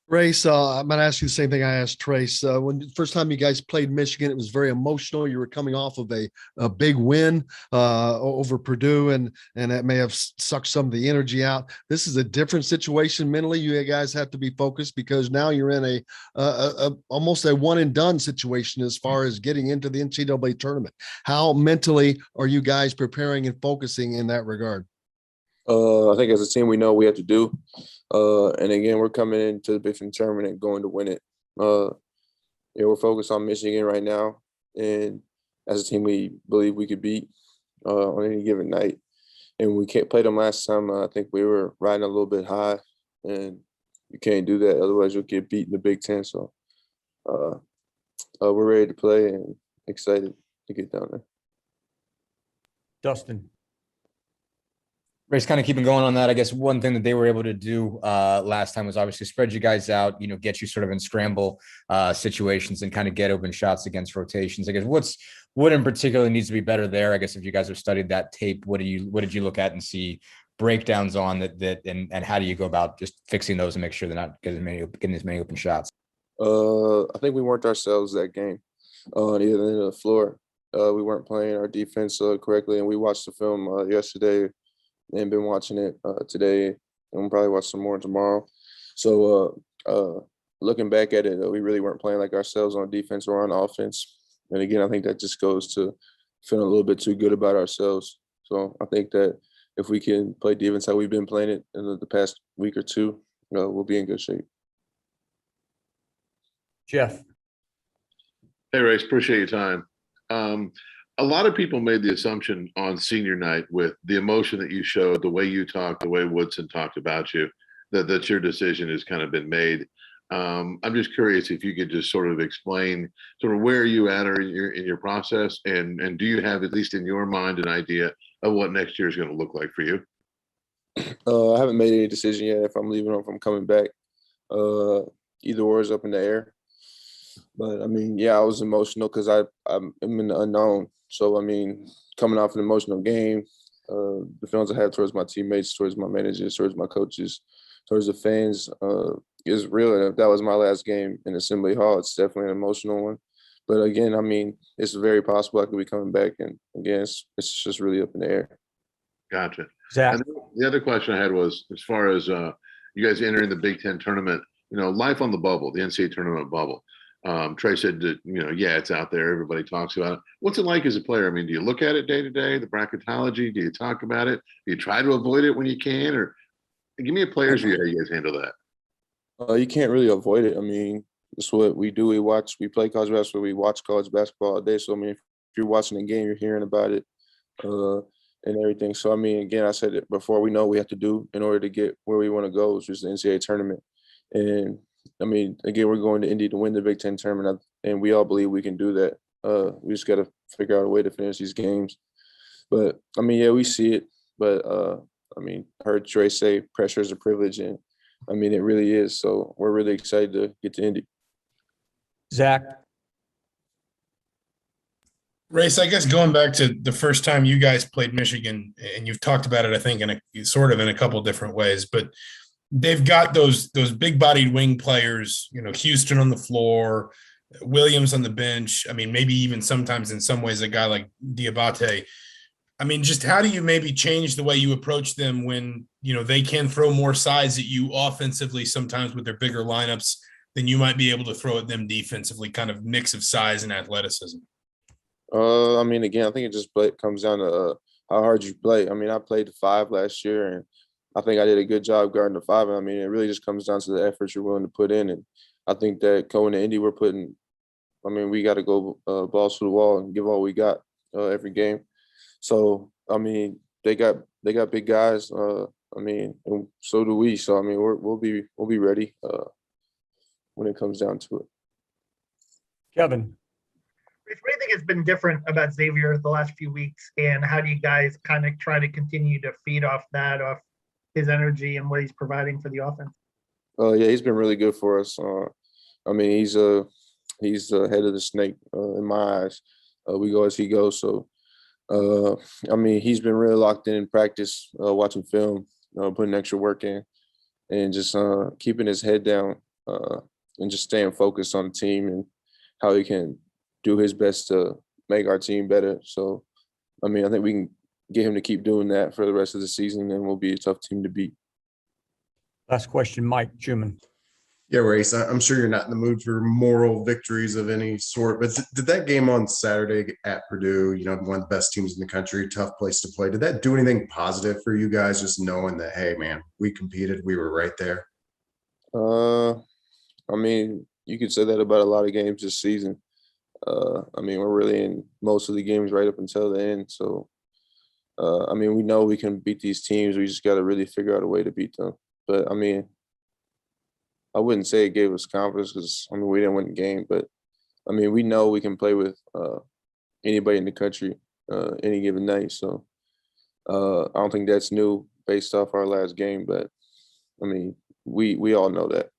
Race, I'm going to ask you the same thing I asked Trace. When the first time you guys played Michigan, it was very emotional. You were coming off of a big win over Purdue, and that may have sucked some of the energy out. This is a different situation mentally. You guys have to be focused because now you're in a almost a one and done situation as far as getting into the NCAA tournament. How mentally are you guys preparing and focusing in that regard? I think as a team, we know what we have to do. And again, we're coming into the Big Ten tournament and going to win it. We're focused on Michigan right now. And as a team, we believe we could beat on any given night. And we can't play them last time. I think we were riding a little bit high, and you can't do that. Otherwise, you'll get beat in the Big Ten. So we're ready to play and excited to get down there. Dustin. Race, kind of keeping going on that, I guess one thing that they were able to do last time was obviously spread you guys out, get you sort of in scramble situations and kind of get open shots against rotations. I guess what in particular needs to be better there? I guess if you guys have studied that tape, what did you look at and see breakdowns on that and how do you go about just fixing those and make sure they're not getting as many open shots? I think we weren't ourselves that game on either end of the floor. We weren't playing our defense correctly, and we watched the film yesterday and been watching it today, and we'll probably watch some more tomorrow. So looking back at it, we really weren't playing like ourselves on defense or on offense. And again, I think that just goes to feeling a little bit too good about ourselves. So I think that if we can play defense how we've been playing it in the past week or two, we'll be in good shape. Jeff. Hey, Race, appreciate your time. A lot of people made the assumption on senior night with the emotion that you showed, the way you talked, the way Woodson talked about you, that your decision has kind of been made. I'm just curious if you could just sort of explain sort of where you at or in your process, and do you have, at least in your mind, an idea of what next year is going to look like for you? I haven't made any decision yet if I'm leaving or if I'm coming back. Either or is up in the air. But I mean, yeah, I was emotional because I'm in the unknown. So I mean, coming off an emotional game, the feelings I have towards my teammates, towards my managers, towards my coaches, towards the fans is real. And if that was my last game in Assembly Hall, it's definitely an emotional one. But again, I mean, it's very possible I could be coming back, and again, it's just really up in the air. Gotcha. Zach. And the other question I had was, as far as you guys entering the Big Ten tournament, life on the bubble, the NCAA tournament bubble. Trey said that, yeah, it's out there. Everybody talks about it. What's it like as a player? I mean, do you look at it day to day, the bracketology? Do you talk about it? Do you try to avoid it when you can? Or give me a player's view how you guys handle that. You can't really avoid it. I mean, that's what we do. We play college basketball. We watch college basketball all day. So, I mean, if you're watching the game, you're hearing about it and everything. So, I mean, again, I said it before, we know what we have to do in order to get where we want to go, which is the NCAA tournament. And I mean, again, we're going to Indy to win the Big Ten tournament, and we all believe we can do that. We just got to figure out a way to finish these games. But, I mean, yeah, we see it. But, I mean, I heard Trey say pressure is a privilege, and, I mean, it really is. So we're really excited to get to Indy. Zach. Race, I guess going back to the first time you guys played Michigan, and you've talked about it, I think, in a couple different ways, but they've got those big-bodied wing players, Houston on the floor, Williams on the bench. I mean, maybe even sometimes in some ways a guy like Diabate. I mean, just how do you maybe change the way you approach them when, they can throw more size at you offensively sometimes with their bigger lineups than you might be able to throw at them defensively, kind of mix of size and athleticism? I mean, again, I think it just comes down to how hard you play. I mean, I played the 5 last year, and I think I did a good job guarding the 5. I mean, it really just comes down to the effort you're willing to put in. And I think that going to Indy, we got to go balls to the wall and give all we got every game. So, I mean, they got big guys. And so do we. So, I mean, we'll be ready when it comes down to it. Kevin. What do you think has been different about Xavier the last few weeks, and how do you guys kind of try to continue to feed off his energy and what he's providing for the offense? Yeah, he's been really good for us. I mean, he's the head of the snake in my eyes. We go as he goes. So, I mean, he's been really locked in practice, watching film, putting extra work in, and just keeping his head down and just staying focused on the team and how he can do his best to make our team better. So, I mean, I think we can get him to keep doing that for the rest of the season, and we'll be a tough team to beat. Last question, Mike Schumann. Yeah, Race, I'm sure you're not in the mood for moral victories of any sort, but did that game on Saturday at Purdue, one of the best teams in the country, tough place to play, did that do anything positive for you guys, just knowing that, hey, man, we competed, we were right there? I mean, you could say that about a lot of games this season. I mean, we're really in most of the games right up until the end. So, I mean, we know we can beat these teams. We just got to really figure out a way to beat them. But, I mean, I wouldn't say it gave us confidence because, I mean, we didn't win the game. But, I mean, we know we can play with anybody in the country any given night. So, I don't think that's new based off our last game. But, I mean, we all know that.